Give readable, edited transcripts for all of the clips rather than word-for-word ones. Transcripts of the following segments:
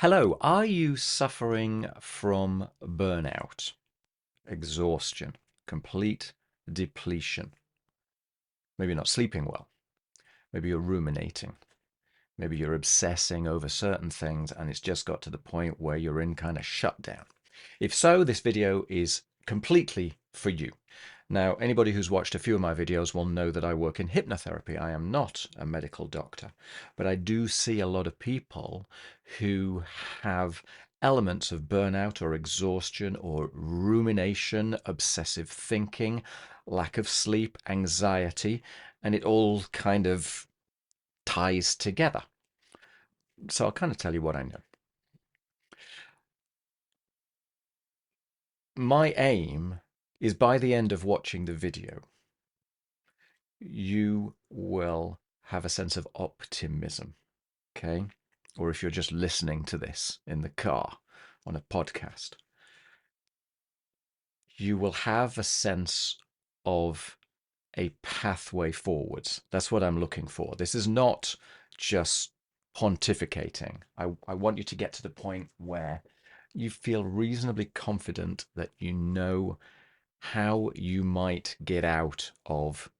Hello, are you suffering from burnout, exhaustion, complete depletion? Maybe you're not sleeping well. Maybe you're ruminating. Maybe you're obsessing over certain things and it's just got to the point where you're in kind of shutdown. If so, this video is completely for you. Now, anybody who's watched a few of my videos will know that I work in hypnotherapy. I am not a medical doctor, but I do see a lot of people who have elements of burnout or exhaustion or rumination, obsessive thinking, lack of sleep, anxiety, and it all kind of ties together. So I'll kind of tell you what I know. My aim is by the end of watching the video, you will have a sense of optimism, okay? Or if you're just listening to this in the car on a podcast, you will have a sense of a pathway forwards. That's what I'm looking for. This is not just pontificating. I want you to get to the point where you feel reasonably confident that you know how you might get out of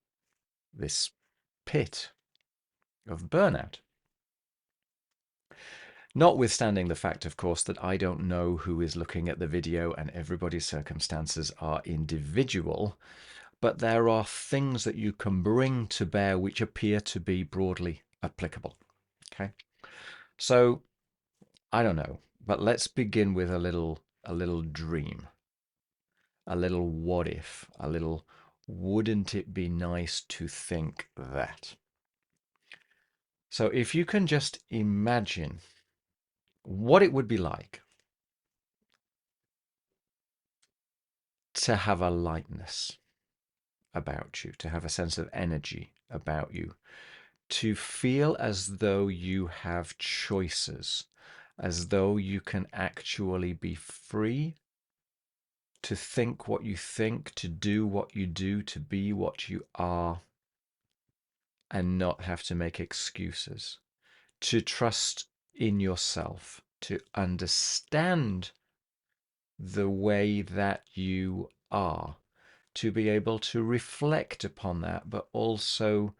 this pit of burnout. Notwithstanding the fact, of course, that I don't know who is looking at the video and everybody's circumstances are individual, but there are things that you can bring to bear which appear to be broadly applicable. Okay, so I don't know, but let's begin with a little dream, a little what if, a little wouldn't it be nice to think that. So if you can just imagine what it would be like to have a lightness about you, to have a sense of energy about you, to feel as though you have choices, as though you can actually be free to think what you think, to do what you do, to be what you are, and not have to make excuses, to trust in yourself, to understand the way that you are, to be able to reflect upon that, but also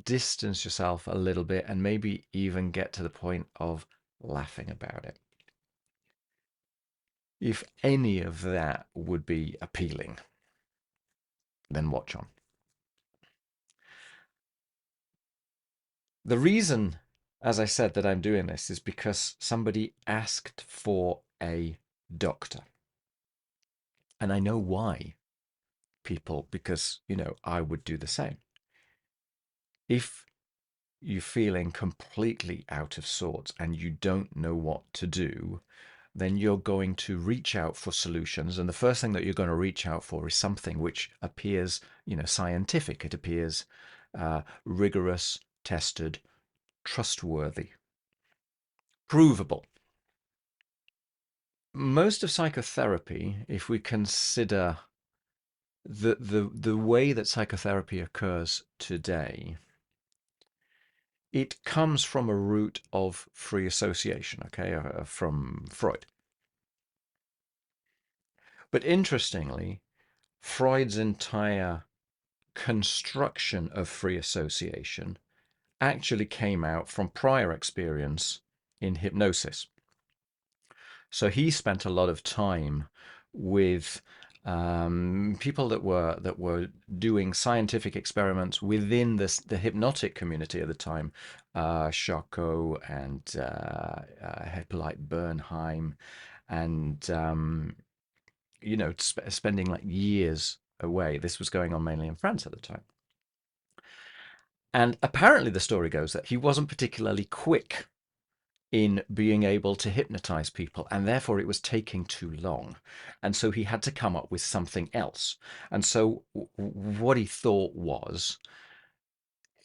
distance yourself a little bit and maybe even get to the point of laughing about it. If any of that would be appealing, then watch on. The reason, as I said, that I'm doing this is because somebody asked for a doctor. And I know why people, because, I would do the same. If you're feeling completely out of sorts and you don't know what to do, then you're going to reach out for solutions. And the first thing that you're going to reach out for is something which appears, scientific. It appears rigorous, tested, trustworthy, provable. Most of psychotherapy, if we consider the way that psychotherapy occurs today, it comes from a root of free association, okay, from Freud. But interestingly, Freud's entire construction of free association actually came out from prior experience in hypnosis. So he spent a lot of time with people that were doing scientific experiments within the hypnotic community at the time, Charcot and Hippolyte Bernheim, and spending like years away. This was going on mainly in France at the time. And apparently the story goes that he wasn't particularly quick in being able to hypnotize people, and therefore it was taking too long. And so he had to come up with something else. And so what he thought was,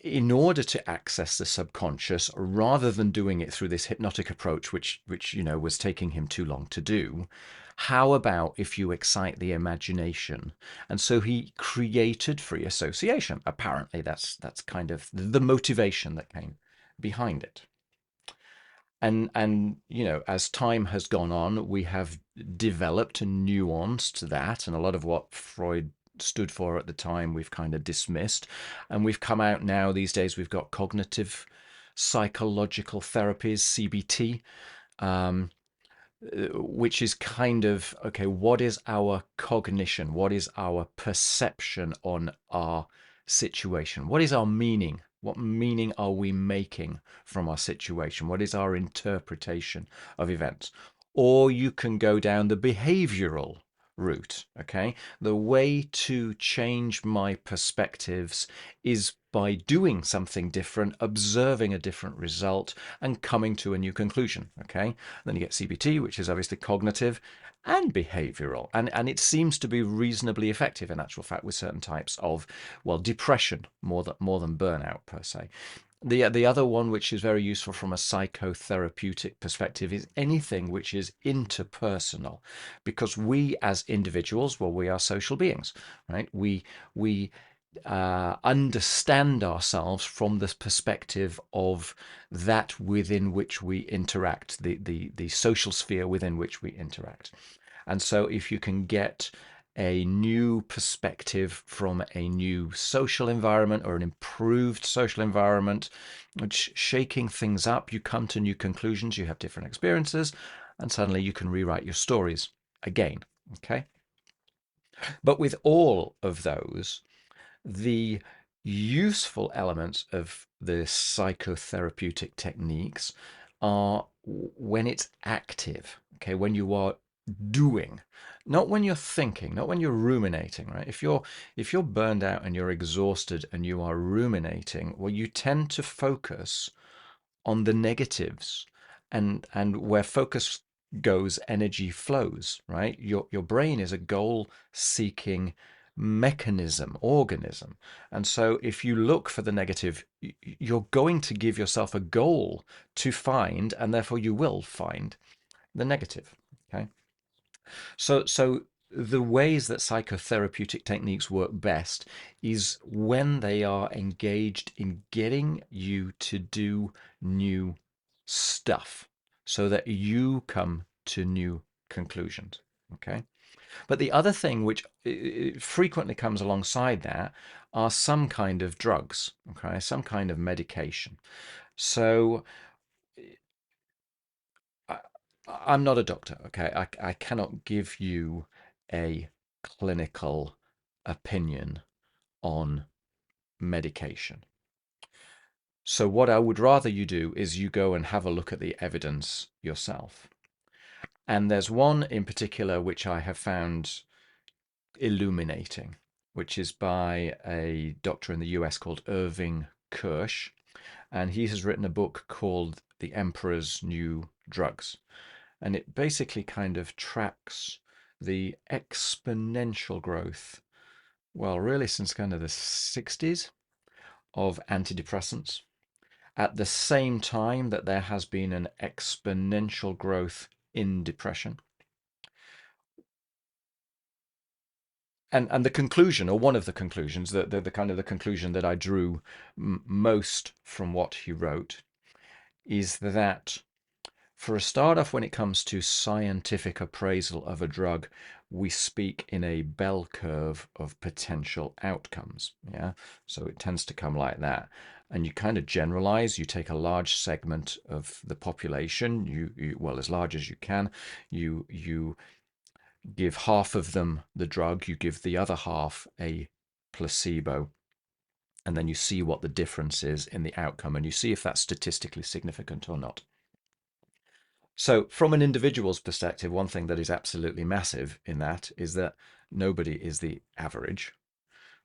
in order to access the subconscious, rather than doing it through this hypnotic approach, which was taking him too long to do, how about if you excite the imagination? And so he created free association. Apparently, that's kind of the motivation that came behind it. And as time has gone on, we have developed a nuance to that, and a lot of what Freud stood for at the time we've kind of dismissed, and we've come out now these days. We've got cognitive psychological therapies, CBT, um, which is kind of okay, what is our cognition? What is our perception on our situation? What is our meaning? What meaning are we making from our situation? What is our interpretation of events? Or you can go down the behavioral route, okay? The way to change my perspectives is by doing something different, observing a different result, and coming to a new conclusion, okay? Then you get CBT, which is obviously cognitive and behavioral. And it seems to be reasonably effective in actual fact with certain types of, well, depression more than burnout per se. The other one, which is very useful from a psychotherapeutic perspective, is anything which is interpersonal, because we as individuals, well, we are social beings, right? We understand ourselves from the perspective of that within which we interact, the social sphere within which we interact. And so if you can get a new perspective from a new social environment or an improved social environment, which shaking things up, you come to new conclusions, you have different experiences, and suddenly you can rewrite your stories again. Okay. But with all of those, the useful elements of the psychotherapeutic techniques are when it's active, okay, when you are doing, not when you're thinking, not when you're ruminating, right? If you're burned out and you're exhausted and you are ruminating, well, you tend to focus on the negatives, and where focus goes, energy flows, right? Your brain is a goal seeking mechanism, organism. And so if you look for the negative, you're going to give yourself a goal to find, and therefore you will find the negative. Okay. So the ways that psychotherapeutic techniques work best is when they are engaged in getting you to do new stuff so that you come to new conclusions. Okay. But the other thing which frequently comes alongside that are some kind of drugs, okay, some kind of medication. So I, I'm not a doctor, okay? I cannot give you a clinical opinion on medication. So what I would rather you do is you go and have a look at the evidence yourself. And there's one in particular which I have found illuminating, which is by a doctor in the US called Irving Kirsch. And he has written a book called The Emperor's New Drugs. And it basically kind of tracks the exponential growth, well, really since kind of the 60s, of antidepressants, at the same time that there has been an exponential growth in depression. And the conclusion, or one of the conclusions, the kind of the conclusion that I drew most from what he wrote, is that for a start off, when it comes to scientific appraisal of a drug, we speak in a bell curve of potential outcomes. Yeah. So it tends to come like that. And you kind of generalize, you take a large segment of the population, well, as large as you can, you give half of them the drug, you give the other half a placebo, and then you see what the difference is in the outcome, and you see if that's statistically significant or not. So, from an individual's perspective, one thing that is absolutely massive in that is that nobody is the average.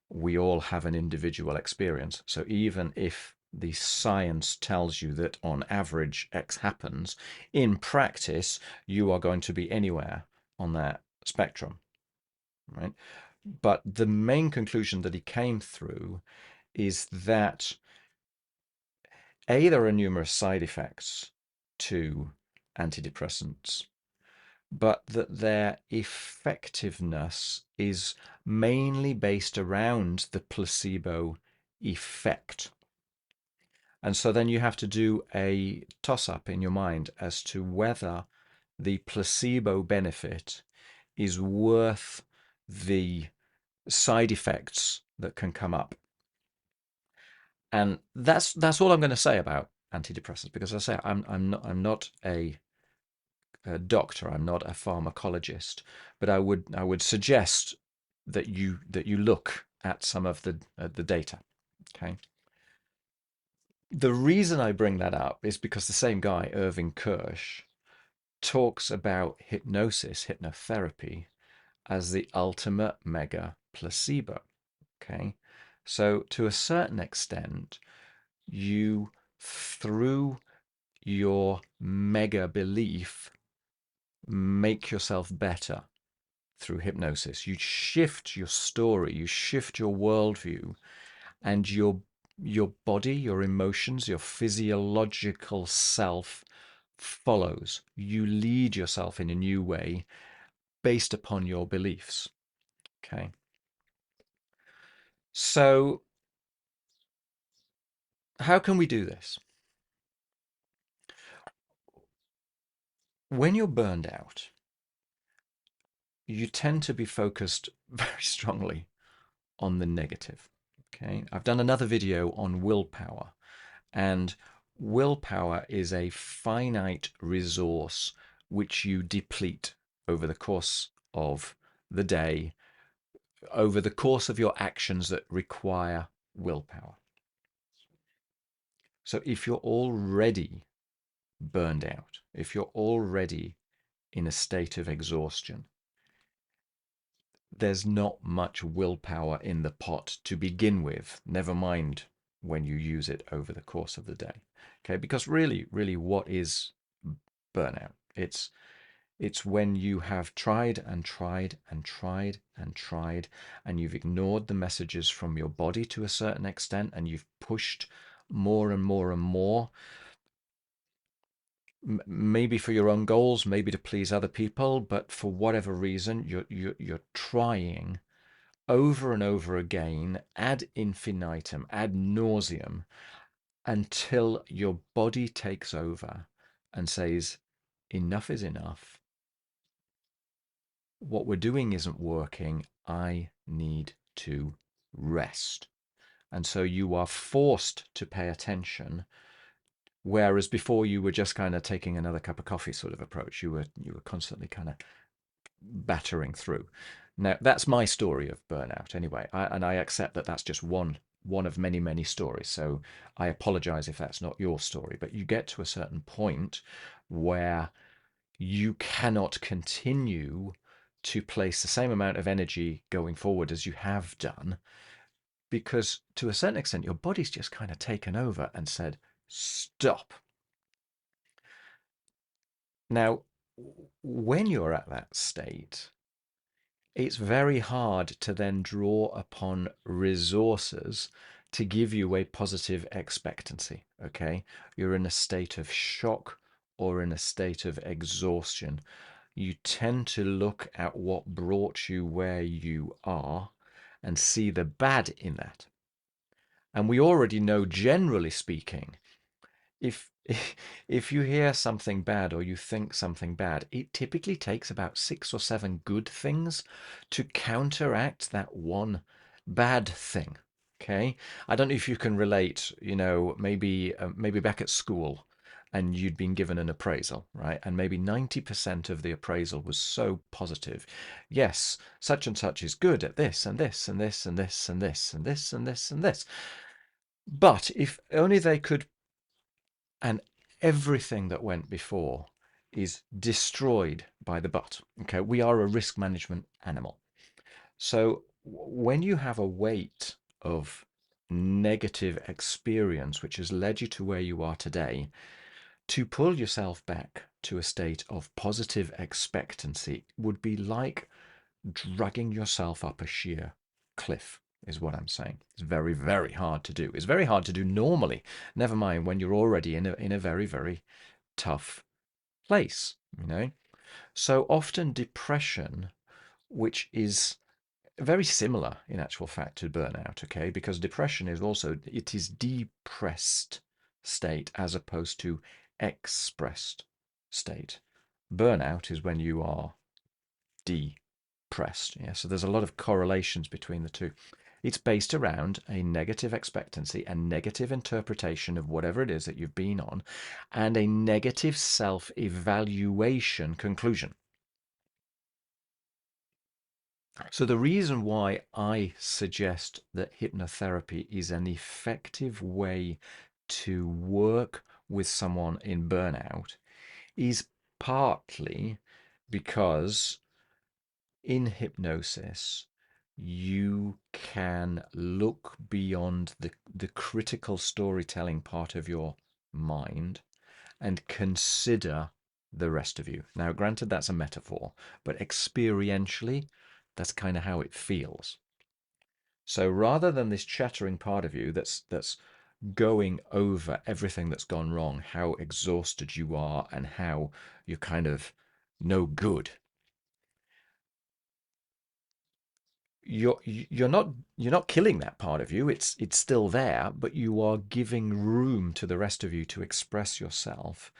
We all have an individual experience. So, even if the science tells you that on average X happens, in practice, you are going to be anywhere on that spectrum, right? But the main conclusion that he came through is that A, there are numerous side effects to antidepressants, but that their effectiveness is mainly based around the placebo effect. And so then you have to do a toss up in your mind as to whether the placebo benefit is worth the side effects that can come up. And that's all I'm going to say about antidepressants, because as I say, I'm not a doctor, I'm not a pharmacologist, but I would suggest that you look at some of the data. Okay. The reason I bring that up is because the same guy, Irving Kirsch, talks about hypnosis, hypnotherapy, as the ultimate mega placebo. Okay. So to a certain extent, you, through your mega belief, make yourself better through hypnosis. You shift your story, you shift your worldview, and your body, your emotions, your physiological self follows. You lead yourself in a new way based upon your beliefs. Okay. So how can we do this? When you're burned out, you tend to be focused very strongly on the negative. Okay. I've done another video on willpower, and willpower is a finite resource which you deplete over the course of the day, over the course of your actions that require willpower. So if you're already burned out, if you're already in a state of exhaustion, there's not much willpower in the pot to begin with, never mind when you use it over the course of the day. Okay, because really, what is burnout? It's when you have tried and tried and tried and tried, and you've ignored the messages from your body to a certain extent, and you've pushed more and more and more, maybe for your own goals, maybe to please other people, but for whatever reason, you're trying over and over again, ad infinitum, ad nauseum, until your body takes over and says, enough is enough. What we're doing isn't working. I need to rest. And so you are forced to pay attention, whereas before you were just kind of taking another cup of coffee sort of approach. You were constantly kind of battering through. Now, that's my story of burnout anyway, and I accept that that's just one of many stories. So I apologize if that's not your story, but you get to a certain point where you cannot continue to place the same amount of energy going forward as you have done, because to a certain extent your body's just kind of taken over and said stop. Now, when you're at that state, it's very hard to then draw upon resources to give you a positive expectancy. Okay, you're in a state of shock or in a state of exhaustion. You tend to look at what brought you where you are and see the bad in that. And we already know, generally speaking, if if you hear something bad or you think something bad, it typically takes about 6 or 7 good things to counteract that one bad thing. Okay, I don't know if you can relate. Maybe back at school, and you'd been given an appraisal, right? And maybe 90% of the appraisal was so positive. Yes, such and such is good at this and this and this and this and this and this and this and this. But if only they could, and everything that went before is destroyed by the but. Okay, we are a risk management animal. So when you have a weight of negative experience which has led you to where you are today, to pull yourself back to a state of positive expectancy would be like dragging yourself up a sheer cliff, is what I'm saying. It's very hard to do. It's very hard to do normally, never mind when you're already in a very tough place, you know. So often depression, which is very similar in actual fact to burnout, okay, because depression is also, it is depressed state as opposed to expressed state. Burnout is when you are depressed. Yeah, so there's a lot of correlations between the two. It's based around a negative expectancy, a negative interpretation of whatever it is that you've been on, and a negative self-evaluation conclusion. So the reason why I suggest that hypnotherapy is an effective way to work with someone in burnout is partly because in hypnosis, you can look beyond the critical storytelling part of your mind and consider the rest of you. Now, granted, that's a metaphor, but experientially, that's kind of how it feels. So rather than this chattering part of you that's going over everything that's gone wrong, how exhausted you are, and how you're kind of no good, you're not killing that part of you. It's still there, but you are giving room to the rest of you to express yourself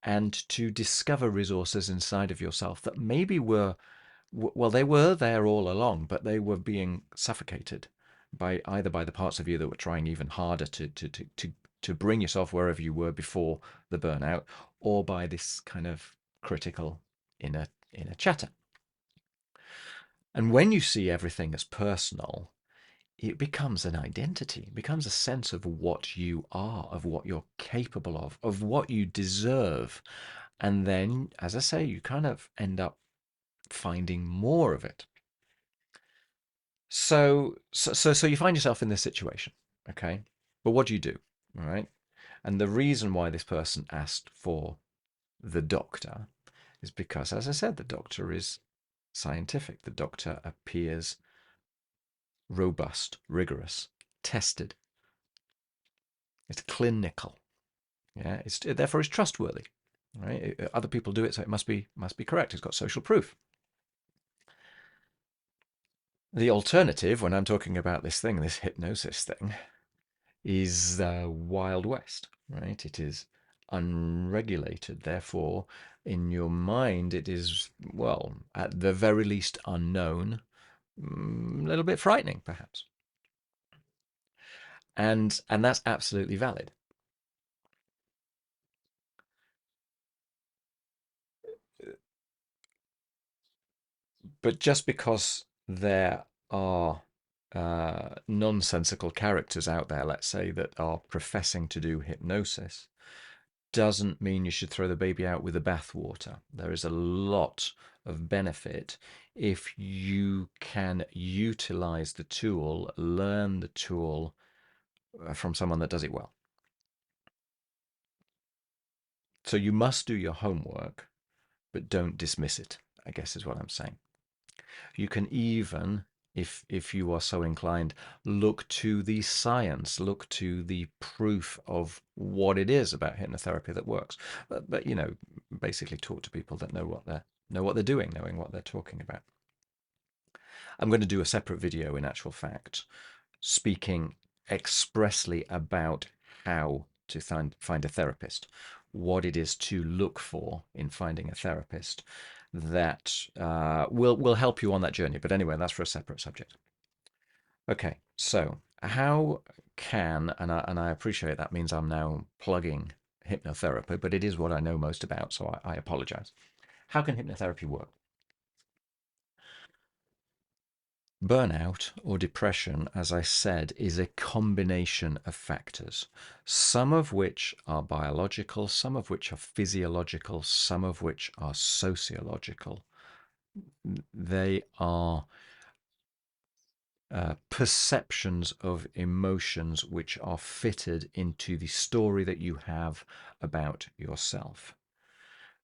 and to discover resources inside of yourself that maybe were, well, they were there all along, but they were being suffocated by either by the parts of you that were trying even harder to bring yourself wherever you were before the burnout, or by this kind of critical inner chatter. And when you see everything as personal, it becomes an identity, it becomes a sense of what you are, of what you're capable of what you deserve. And then, as I say, you kind of end up finding more of it. So you find yourself in this situation, okay? But what do you do, all right? And the reason why this person asked for the doctor is because, as I said, the doctor is scientific. The doctor appears robust, rigorous, tested. It's clinical. Yeah, therefore it's trustworthy. Right? Other people do it, so it must be correct. It's got social proof. The alternative, when I'm talking about this thing, this hypnosis thing, is Wild West. Right? It is unregulated. Therefore, in your mind, it is, well, at the very least, unknown, a little bit frightening, perhaps. And that's absolutely valid. But just because there are nonsensical characters out there, let's say, that are professing to do hypnosis, doesn't mean you should throw the baby out with the bathwater. There is a lot of benefit if you can utilize the tool, learn the tool from someone that does it well. So you must do your homework, but don't dismiss it, I guess is what I'm saying. You can even, if you are so inclined, look to the science, look to the proof of what it is about hypnotherapy that works. But basically talk to people that know what they're doing, knowing what they're talking about. I'm going to do a separate video, in actual fact, speaking expressly about how to find a therapist, what it is to look for in finding a therapist that will help you on that journey. But anyway, that's for a separate subject. Okay, so how can, and I appreciate that means I'm now plugging hypnotherapy, but it is what I know most about, so I apologize. How can hypnotherapy work? Burnout or depression, as I said, is a combination of factors, some of which are biological, some of which are physiological, some of which are sociological. They are perceptions of emotions which are fitted into the story that you have about yourself.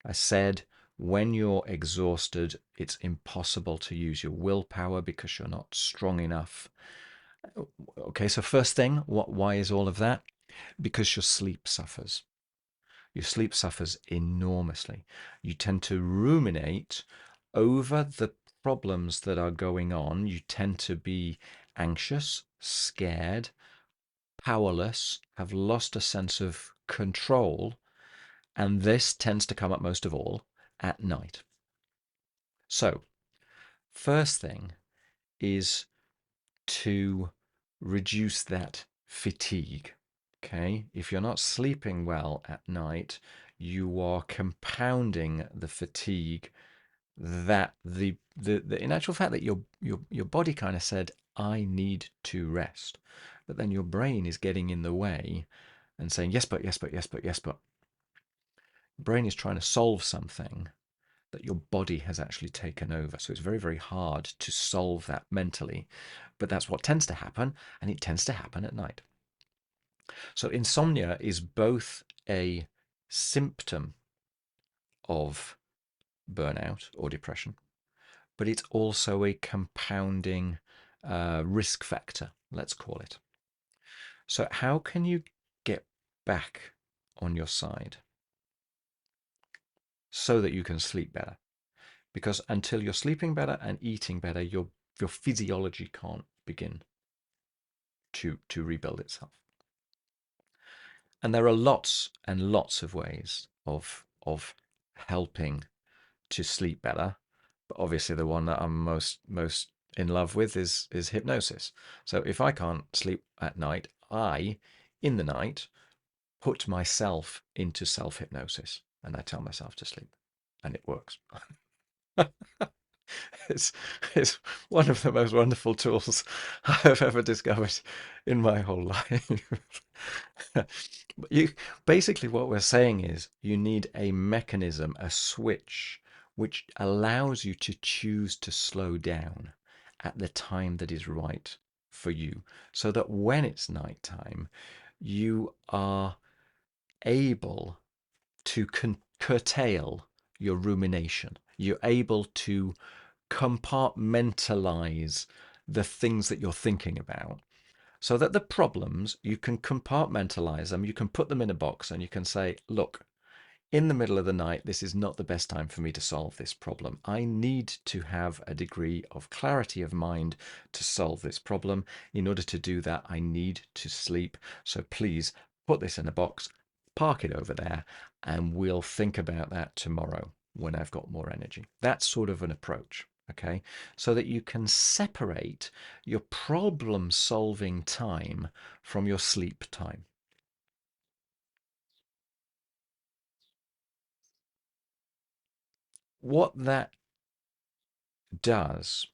I said when you're exhausted, it's impossible to use your willpower because you're not strong enough. Okay, so first thing, why is all of that? Because your sleep suffers. Your sleep suffers enormously. You tend to ruminate over the problems that are going on. You tend to be anxious, scared, powerless, have lost a sense of control, and this tends to come up most of all at night. So, first thing is to reduce that fatigue. Okay, if you're not sleeping well at night, you are compounding the fatigue that the in actual fact that your body kind of said, I need to rest, but then your brain is getting in the way and saying yes but yes but yes but yes but. Brain is trying to solve something that your body has actually taken over. So it's very, very hard to solve that mentally. But that's what tends to happen, and it tends to happen at night. So insomnia is both a symptom of burnout or depression, but it's also a compounding risk factor, let's call it. So, how can you get back on your side so that you can sleep better? Because until you're sleeping better and eating better, your physiology can't begin to rebuild itself. And there are lots and lots of ways of helping to sleep better. But obviously the one that I'm most in love with is hypnosis. So if I can't sleep at night, I in the night put myself into self-hypnosis and I tell myself to sleep. And it works. It's, it's one of the most wonderful tools I've ever discovered in my whole life. you basically what we're saying is you need a mechanism, a switch, which allows you to choose to slow down at the time that is right for you, so that when it's nighttime, you are able to curtail your rumination. You're able to compartmentalize the things that you're thinking about so that the problems, you can compartmentalize them, you can put them in a box and you can say, look, in the middle of the night, this is not the best time for me to solve this problem. I need to have a degree of clarity of mind to solve this problem. In order to do that, I need to sleep. So please put this in a box, park it over there, and we'll think about that tomorrow when I've got more energy. That's sort of an approach. Okay, so that you can separate your problem solving time from your sleep time. What that does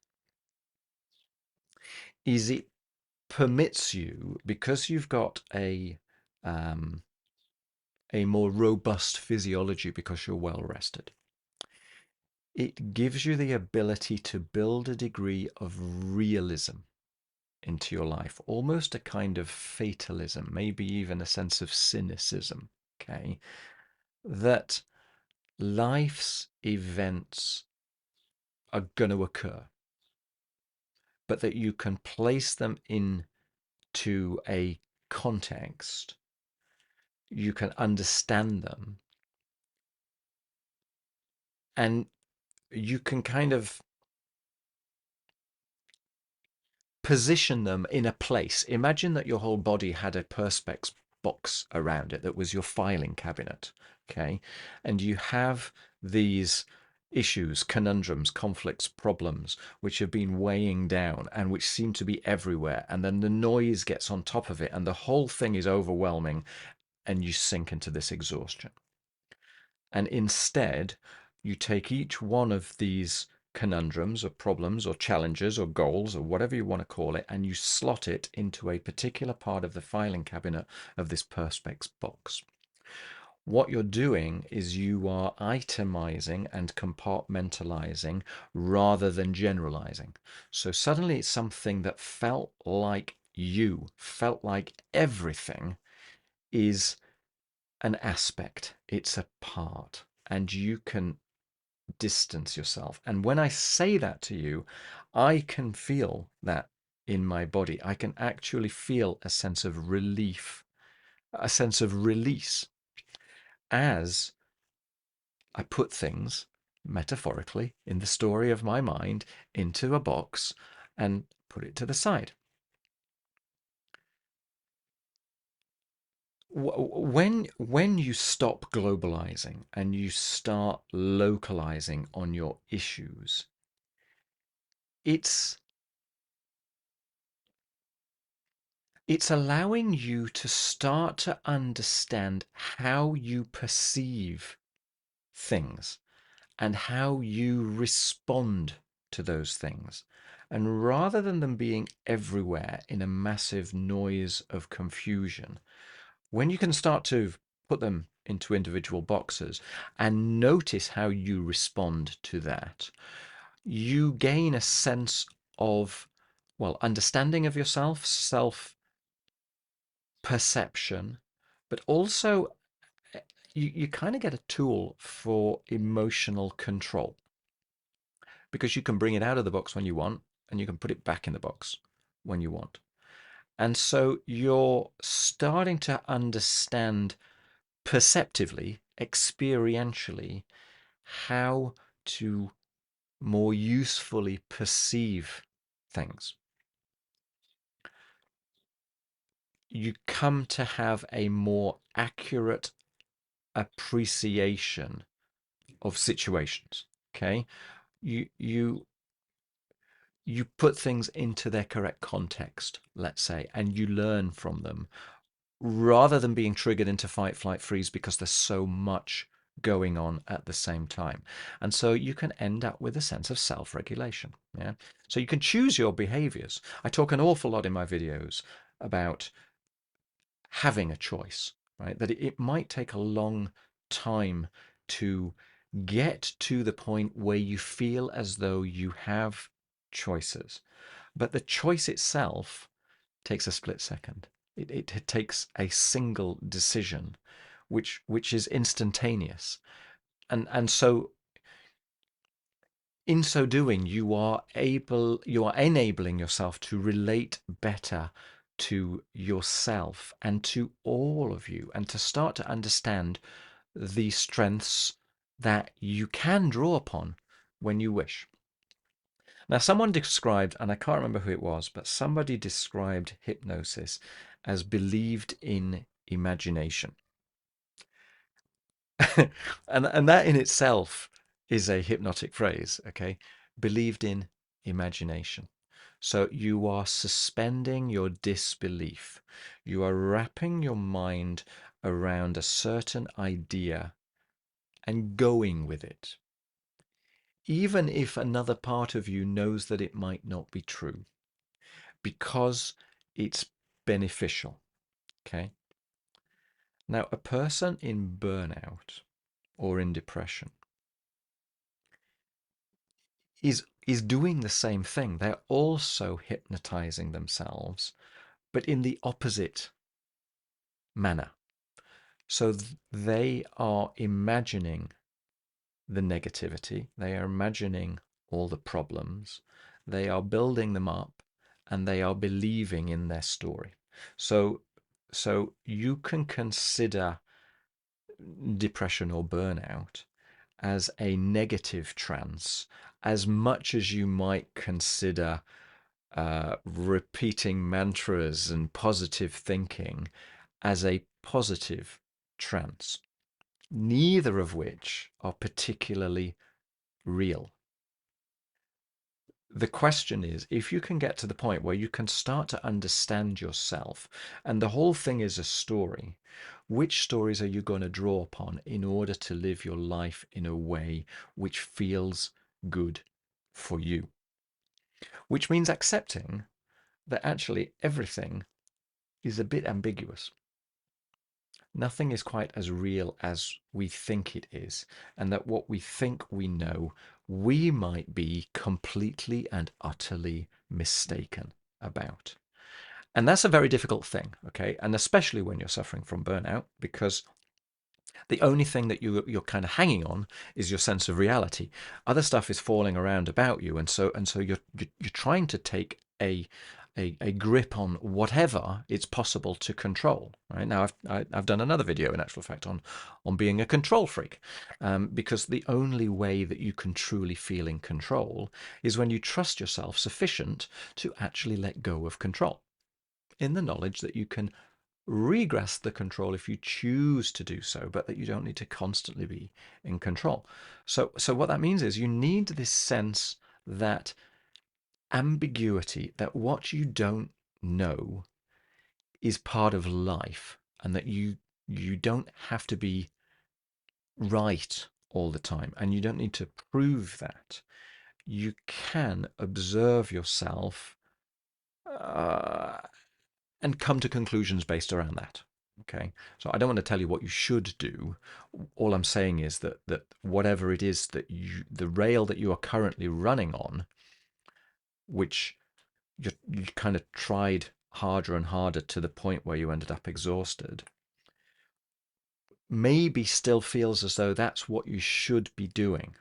is it permits you, because you've got a more robust physiology because you're well rested, it gives you the ability to build a degree of realism into your life, almost a kind of fatalism, maybe even a sense of cynicism, okay, that life's events are going to occur, but that you can place them into a context, you can understand them, and you can kind of position them in a place. Imagine that your whole body had a perspex box around it that was your filing cabinet, okay? And you have these issues, conundrums, conflicts, problems, which have been weighing down and which seem to be everywhere. And then the noise gets on top of it, and the whole thing is overwhelming, and you sink into this exhaustion. And instead, you take each one of these conundrums or problems or challenges or goals or whatever you want to call it, and you slot it into a particular part of the filing cabinet of this Perspex box. What you're doing is you are itemizing and compartmentalizing rather than generalizing. So suddenly it's something that felt like everything is an aspect, it's a part, and you can distance yourself. And when I say that to you, I can feel that in my body. I can actually feel a sense of relief, a sense of release as I put things metaphorically in the story of my mind into a box and put it to the side. when you stop globalizing and you start localizing on your issues, it's it's allowing you to start to understand how you perceive things and how you respond to those things. And rather than them being everywhere in a massive noise of confusion, when you can start to put them into individual boxes and notice how you respond to that, you gain a sense of, well, understanding of yourself, self perception, but also you kind of get a tool for emotional control because you can bring it out of the box when you want and you can put it back in the box when you want. And so you're starting to understand perceptively, experientially, how to more usefully perceive things. You come to have a more accurate appreciation of situations. Okay, you you put things into their correct context, let's say, and you learn from them rather than being triggered into fight, flight, freeze because there's so much going on at the same time. And so you can end up with a sense of self-regulation. Yeah. So you can choose your behaviors. I talk an awful lot in my videos about having a choice, right? That it might take a long time to get to the point where you feel as though you have choices. But the choice itself takes a split second. It takes a single decision, which is instantaneous, and so in so doing, you are enabling yourself to relate better to yourself and to all of you, and to start to understand the strengths that you can draw upon when you wish. Now, someone described, and I can't remember who it was, but somebody described hypnosis as believed in imagination. And that in itself is a hypnotic phrase, okay? Believed in imagination. So you are suspending your disbelief. You are wrapping your mind around a certain idea and going with it, even if another part of you knows that it might not be true, because it's beneficial. Okay. Now, a person in burnout or in depression is doing the same thing. They're also hypnotizing themselves, but in the opposite manner. So they are imagining the negativity, they are imagining all the problems, they are building them up, and they are believing in their story. So you can consider depression or burnout as a negative trance as much as you might consider repeating mantras and positive thinking as a positive trance, neither of which are particularly real. The question is, if you can get to the point where you can start to understand yourself and the whole thing is a story, which stories are you going to draw upon in order to live your life in a way which feels good for you? Which means accepting that actually everything is a bit ambiguous. Nothing is quite as real as we think it is, and that what we think we know, we might be completely and utterly mistaken about. And that's a very difficult thing, okay? And especially when you're suffering from burnout, because the only thing that you're kind of hanging on is your sense of reality. Other stuff is falling around about you, and so you're trying to take a grip on whatever it's possible to control. Right now, I've done another video, in actual fact, on being a control freak, because the only way that you can truly feel in control is when you trust yourself sufficient to actually let go of control, in the knowledge that you can regrasp the control if you choose to do so, but that you don't need to constantly be in control. So what that means is you need this sense that ambiguity, that what you don't know is part of life, and that you don't have to be right all the time, and you don't need to prove that. You can observe yourself uh, and come to conclusions based around that. Okay, so I don't want to tell you what you should do. All I'm saying is that whatever it is that the rail that you are currently running on, which you kind of tried harder and harder to the point where you ended up exhausted, maybe still feels as though that's what you should be doing.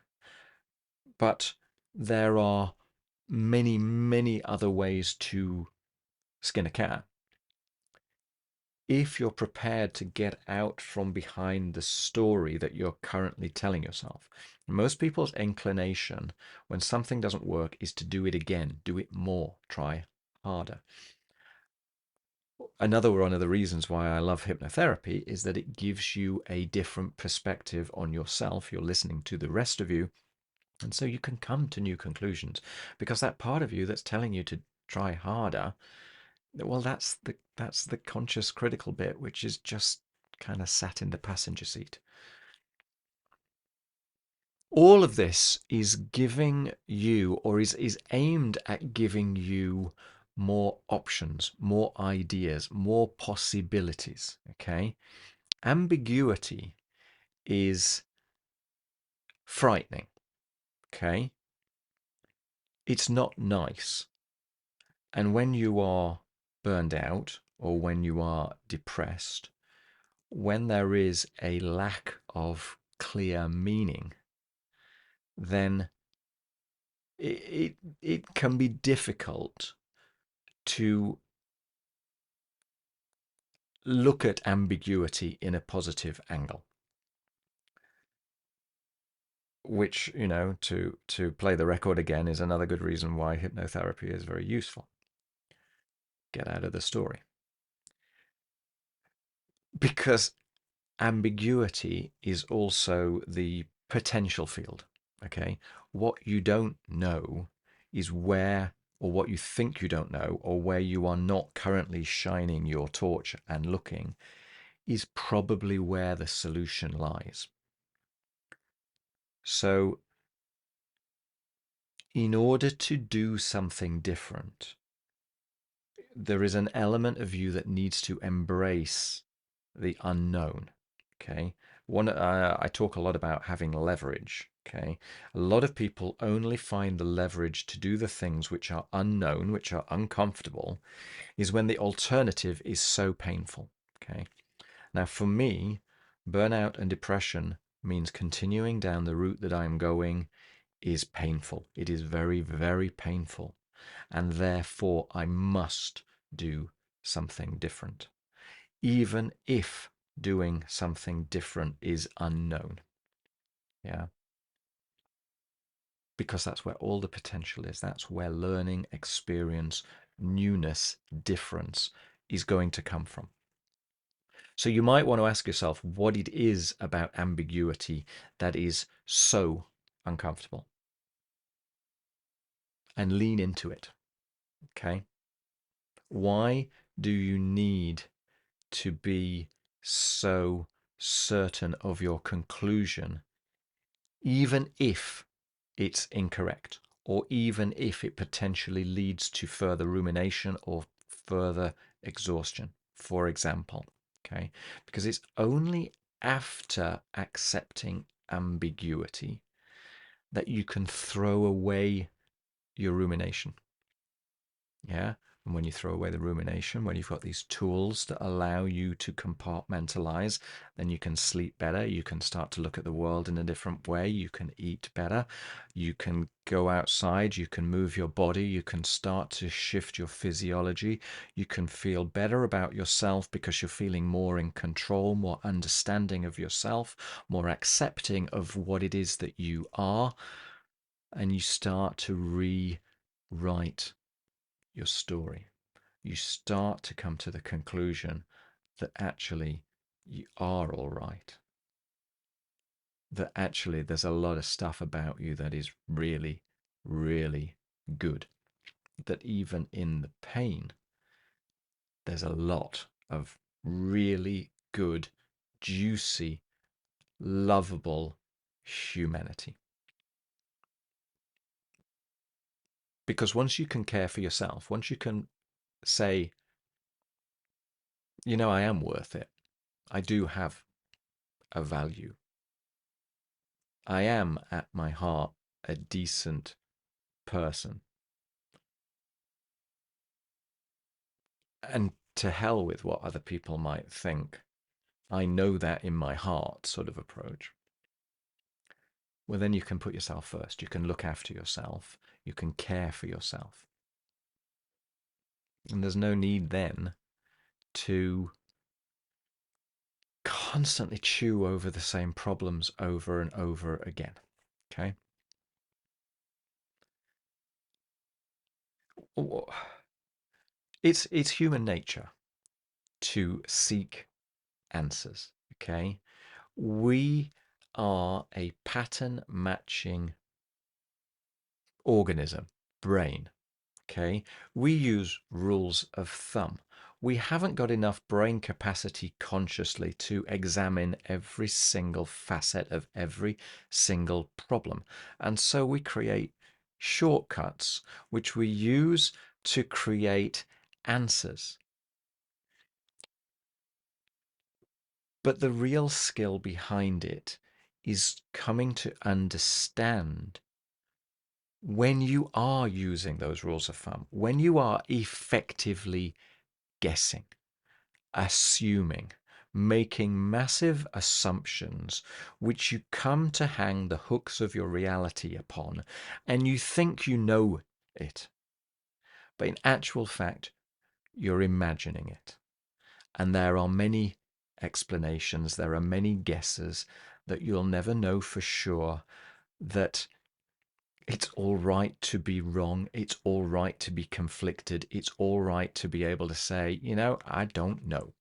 But there are many, many other ways to skin a cat if you're prepared to get out from behind the story that you're currently telling yourself. Most people's inclination when something doesn't work is to do it again, do it more, try harder. Another one of the reasons why I love hypnotherapy is that it gives you a different perspective on yourself. You're listening to the rest of you, and so you can come to new conclusions, because that part of you that's telling you to try harder, well, that's the conscious critical bit, which is just kind of sat in the passenger seat. All of this is giving you, or is aimed at giving you more options, more ideas, more possibilities. Okay, ambiguity is frightening. Okay, it's not nice. And when you are burned out, or when you are depressed, when there is a lack of clear meaning, then it can be difficult to look at ambiguity in a positive angle. Which, to play the record again, is another good reason why hypnotherapy is very useful. Get out of the story. Because ambiguity is also the potential field. Okay, what you don't know is where, or what you think you don't know, or where you are not currently shining your torch and looking, is probably where the solution lies. So in order to do something different, there is an element of you that needs to embrace the unknown. Okay. I talk a lot about having leverage. Okay. A lot of people only find the leverage to do the things which are unknown, which are uncomfortable, is when the alternative is so painful. Okay. Now, for me, burnout and depression means continuing down the route that I'm going is painful. It is very, very painful. And therefore, I must do something different, even if doing something different is unknown. Yeah. Because that's where all the potential is. That's where learning, experience, newness, difference is going to come from. So you might want to ask yourself what it is about ambiguity that is so uncomfortable, and lean into it. Okay. Why do you need to be so certain of your conclusion, even if it's incorrect, or even if it potentially leads to further rumination or further exhaustion, for example? Okay, because it's only after accepting ambiguity that you can throw away your rumination. Yeah. And when you throw away the rumination, when you've got these tools that allow you to compartmentalize, then you can sleep better. You can start to look at the world in a different way. You can eat better. You can go outside. You can move your body. You can start to shift your physiology. You can feel better about yourself because you're feeling more in control, more understanding of yourself, more accepting of what it is that you are. And you start to rewrite your story. You start to come to the conclusion that actually you are all right, that actually there's a lot of stuff about you that is really, really good, that even in the pain, there's a lot of really good, juicy, lovable humanity. Because once you can care for yourself, once you can say, I am worth it, I do have a value, I am at my heart a decent person, and to hell with what other people might think, I know that in my heart sort of approach. Well, then you can put yourself first. You can look after yourself. You can care for yourself. And there's no need then to constantly chew over the same problems over and over again. Okay? It's human nature to seek answers. Okay? We are a pattern matching organism, brain. Okay, we use rules of thumb. We haven't got enough brain capacity consciously to examine every single facet of every single problem. And so we create shortcuts which we use to create answers. But the real skill behind it is coming to understand when you are using those rules of thumb, when you are effectively guessing, assuming, making massive assumptions which you come to hang the hooks of your reality upon, and you think you know it. But in actual fact, you're imagining it. And there are many explanations, there are many guesses that you'll never know for sure, that it's all right to be wrong. It's all right to be conflicted. It's all right to be able to say, I don't know.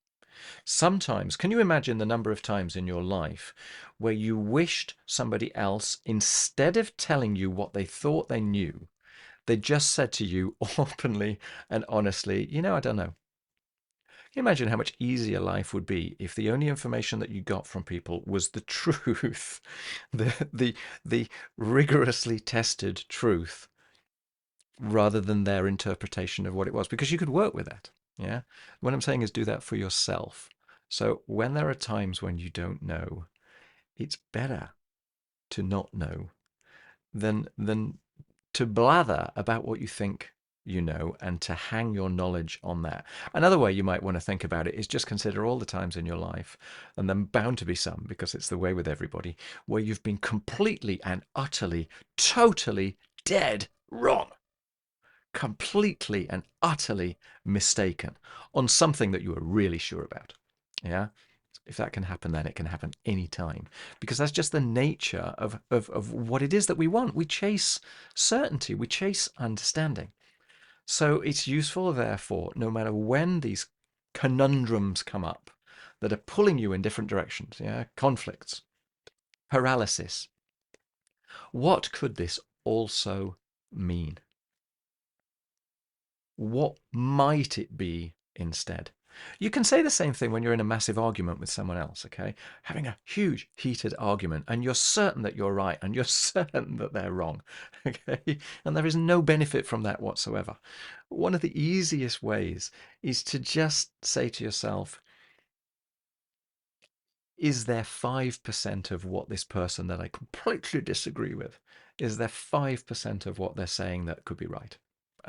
Sometimes, can you imagine the number of times in your life where you wished somebody else, instead of telling you what they thought they knew, they just said to you openly and honestly, I don't know. Can you imagine how much easier life would be if the only information that you got from people was the truth, the rigorously tested truth, rather than their interpretation of what it was? Because you could work with that. Yeah. What I'm saying is do that for yourself. So when there are times when you don't know, it's better to not know than to blather about what you think you know and to hang your knowledge on that. Another way you might want to think about it is just consider all the times in your life, and then bound to be some, because it's the way with everybody, where you've been completely and utterly, totally dead wrong. Completely and utterly mistaken on something that you were really sure about. Yeah. If that can happen, then it can happen anytime, because that's just the nature of what it is that we want. We chase certainty, we chase understanding. So it's useful, therefore, no matter when these conundrums come up that are pulling you in different directions, yeah, conflicts, paralysis, what could this also mean? What might it be instead? You can say the same thing when you're in a massive argument with someone else, okay? Having a huge heated argument, and you're certain that you're right and you're certain that they're wrong, okay? And there is no benefit from that whatsoever. One of the easiest ways is to just say to yourself, is there 5% of what this person that I completely disagree with, is there 5% of what they're saying that could be right?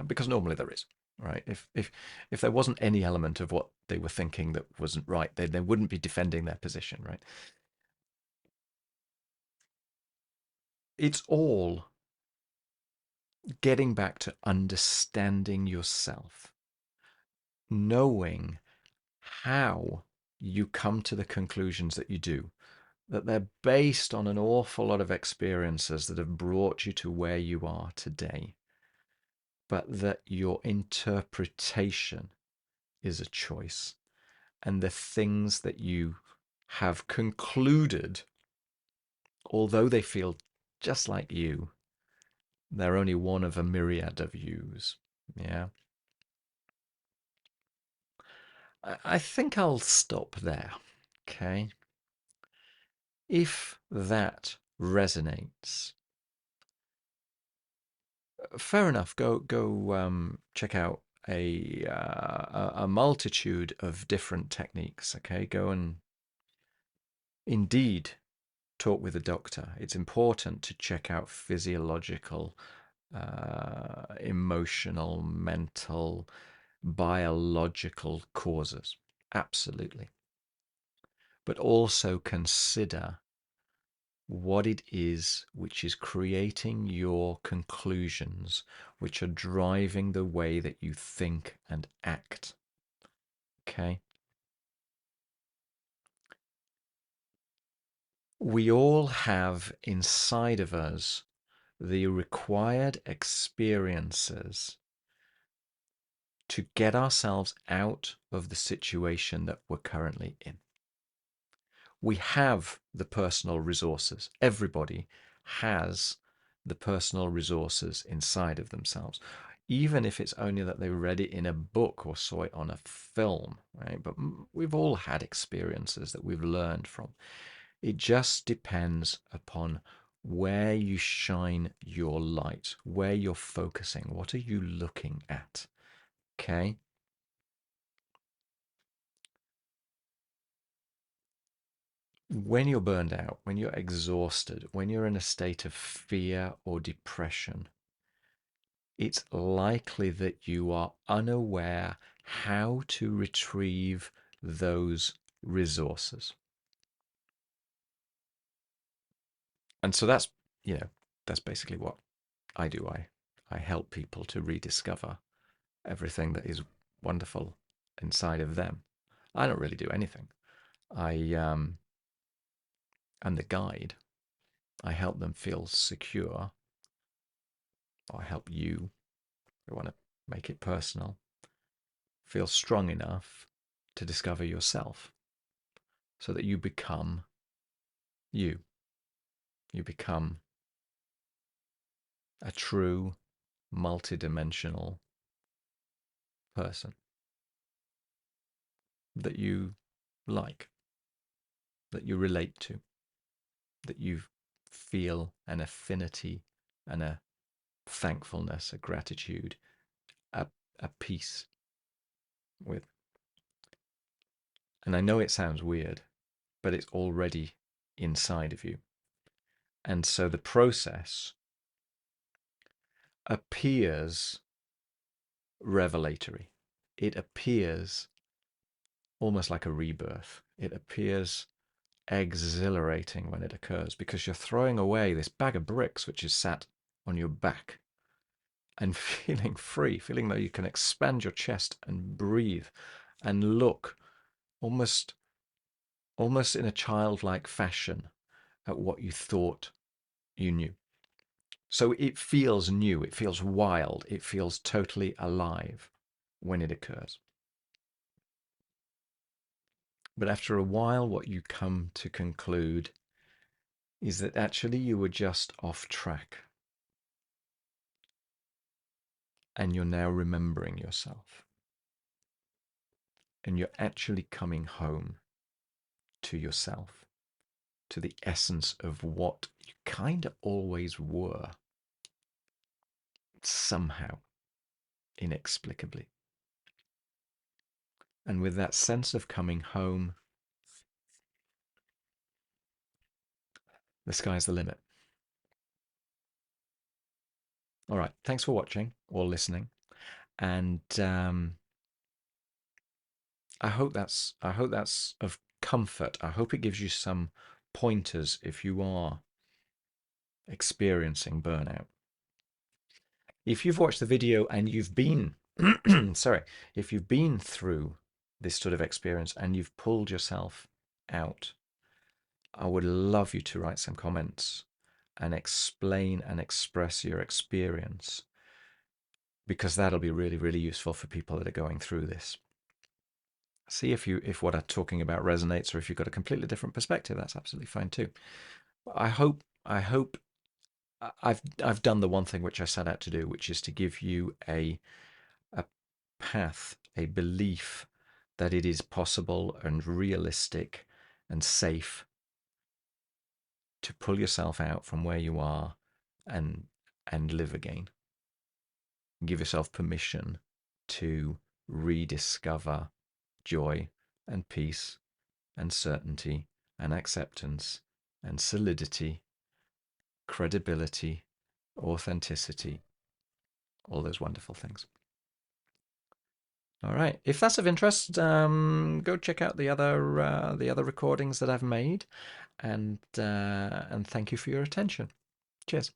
Because normally there is, right? If there wasn't any element of what they were thinking that wasn't right, then they wouldn't be defending their position, right? It's all getting back to understanding yourself, knowing how you come to the conclusions that you do, that they're based on an awful lot of experiences that have brought you to where you are today, but that your interpretation is a choice. and the things that you have concluded, although they feel just like you, they're only one of a myriad of yous. Yeah. I think I'll stop there. Okay. If that resonates, fair enough. Go check out a multitude of different techniques. Okay, go and indeed talk with a doctor. It's important to check out physiological, emotional, mental, biological causes. Absolutely. But also consider what it is which is creating your conclusions, which are driving the way that you think and act. Okay? We all have inside of us the required experiences to get ourselves out of the situation that we're currently in. We have the personal resources. Everybody has the personal resources inside of themselves, even if it's only that they read it in a book or saw it on a film, right? But we've all had experiences that we've learned from. It just depends upon where you shine your light, where you're focusing. What are you looking at? Okay? When you're burned out, when you're exhausted, when you're in a state of fear or depression, it's likely that you are unaware how to retrieve those resources. And so that's basically what I do. I help people to rediscover everything that is wonderful inside of them. I don't really do anything. I am the guide. I help them feel secure. Or I help you, if you want to make it personal, feel strong enough to discover yourself so that you become you. You become a true multidimensional person that you like, that you relate to, that you feel an affinity and a thankfulness, a gratitude, a, a peace with. And I know it sounds weird, but it's already inside of you. And so the process appears revelatory. It appears almost like a rebirth. It appears exhilarating when it occurs because you're throwing away this bag of bricks which is sat on your back and feeling free, feeling that you can expand your chest and breathe and look almost almost in a childlike fashion at what you thought you knew. So it feels new, it feels wild, it feels totally alive when it occurs. But after a while, what you come to conclude is that actually you were just off track and you're now remembering yourself. And you're actually coming home to yourself, to the essence of what you kind of always were, somehow, inexplicably. And with that sense of coming home, the sky's the limit. All right. Thanks for watching or listening. And I hope that's of comfort. I hope it gives you some pointers if you are experiencing burnout. If you've watched the video and you've been sorry, if you've been through this sort of experience and you've pulled yourself out, I would love you to write some comments and explain and express your experience, because that'll be really, really useful for people that are going through this. See if what I'm talking about resonates, or if you've got a completely different perspective. That's absolutely fine too. I hope I've done the one thing which I set out to do, which is to give you a path, a belief that it is possible and realistic and safe to pull yourself out from where you are and live again. Give yourself permission to rediscover joy and peace and certainty and acceptance and solidity, credibility, authenticity, all those wonderful things. All right. If that's of interest, go check out the other recordings that I've made, and thank you for your attention. Cheers.